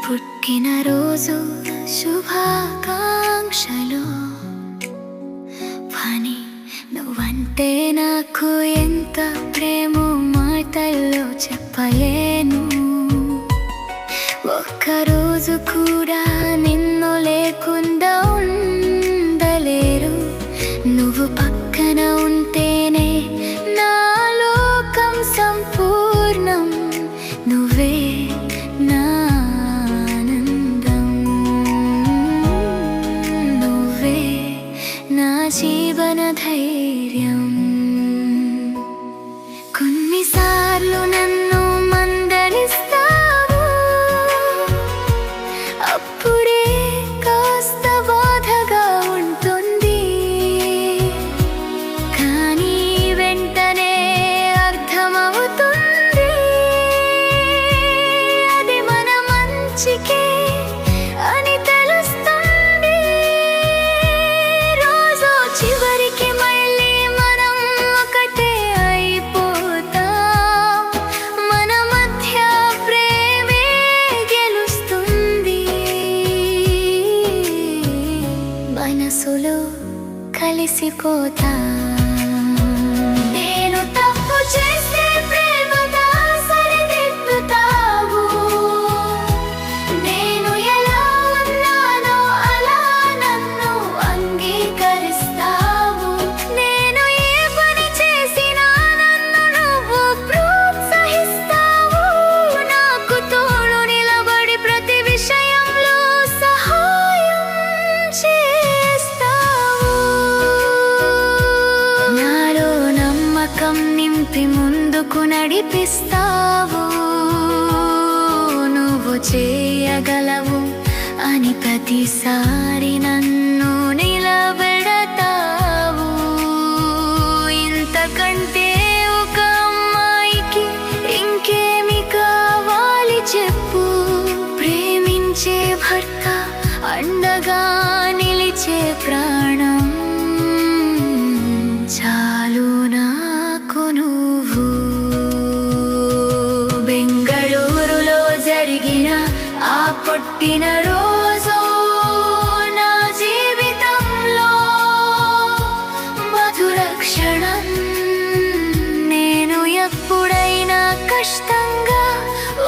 పుట్టినరోజు శుభాకాంక్షలు వాణి, నువ్వంటే నాకు ఎంత ప్రేమో మాటల్లో చెప్పలేను. ఒక్కరోజు కూడా నిన్ను లేకుండా ఉండలేరు. నువ్వు పక్కన ఉంటేనే నా లోకం సంపూర్ణం. నువ్వే నా ఆనందం, నువ్వే నా జీవన ధైర్యం. కొన్నిసార్లు నన్ను మందలిస్తావు, అప్పుడే కాస్త బాధగా ఉంటుంది. కానీ వెంటనే అర్థమవుతుంది, అది మన మంచికే అని తెలుస్తుంది. రోజు చివరికి మళ్ళీ మనం ఒకటే అయిపోతాం. మన మధ్య ప్రేమే గెలుస్తుంది. మనసులో కలిసిపోతాం. నేను తప్పు చేస్తే ప్రేమగా సరిదిద్దుతావు. నేను ఎలా ఉన్నానో అలా నన్ను అంగీకరిస్తావు. నేను ఏ పని చేసినా నన్ను నువ్వు ప్రోత్సహిస్తావు. నాకు తోడు నిలబడి ప్రతి విషయంలో సహాయం చేస్తావు. నాలో నమ్మకం నింపి ముందుకు నడిపిస్తావు. నువ్వు చేయగలవు అని ప్రతిసారి నన్ను నిలబెడతావు. ఇంతకంటే ఒక అమ్మాయికి ఇంకేమి కావాలి చెప్పు? ప్రేమించే భర్త, అండగా నిలిచే ప్రాణం చాలు నాకు నువ్వు. బెంగళూరులో జరిగిన ఆ పుట్టినరోజు నా జీవితంలో మధుర క్షణం. నేను ఎప్పుడైనా కష్టంగా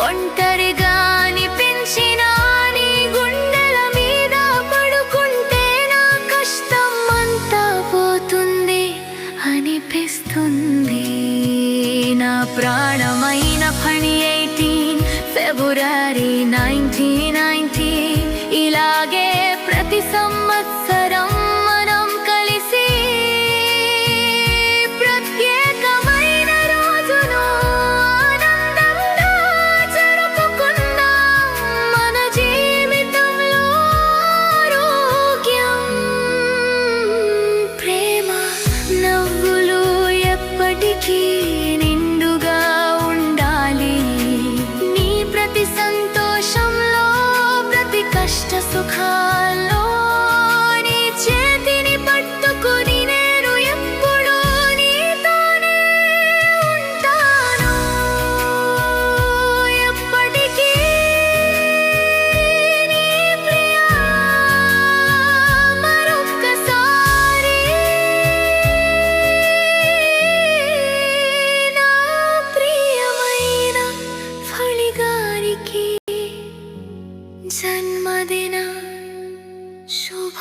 ఒంటరిగా అనిపించినా నీ గుండెల మీద పడుకుంటే నా కష్టం అంతా పోతుంది అనిపిస్తుంది. నా ప్రాణమైన 18 ఫిబ్రవరి 1990. ఇలాగే ప్రతి సంవత్సరం మనం కలిసి ప్రత్యేకమైన రోజును ఆనందంగా జరుపుకుందాం. మన జీవితంలో ఆరోగ్యం, ప్రేమ, నవ్వులు ఎప్పటికీ నిండుగా ఉండాలి. నీ ప్రతి సంతోషంలో, ప్రతి కష్ట సుఖాల్లో నీ చేతిని పట్టుకుని నేను ఎప్పుడూ నీతోనే ఉంటాను. ఎప్పటికీ నీ ప్రియ. మరొక్కసారి నా ప్రియమైన ఫణిగారికి జన్మదిన శుభ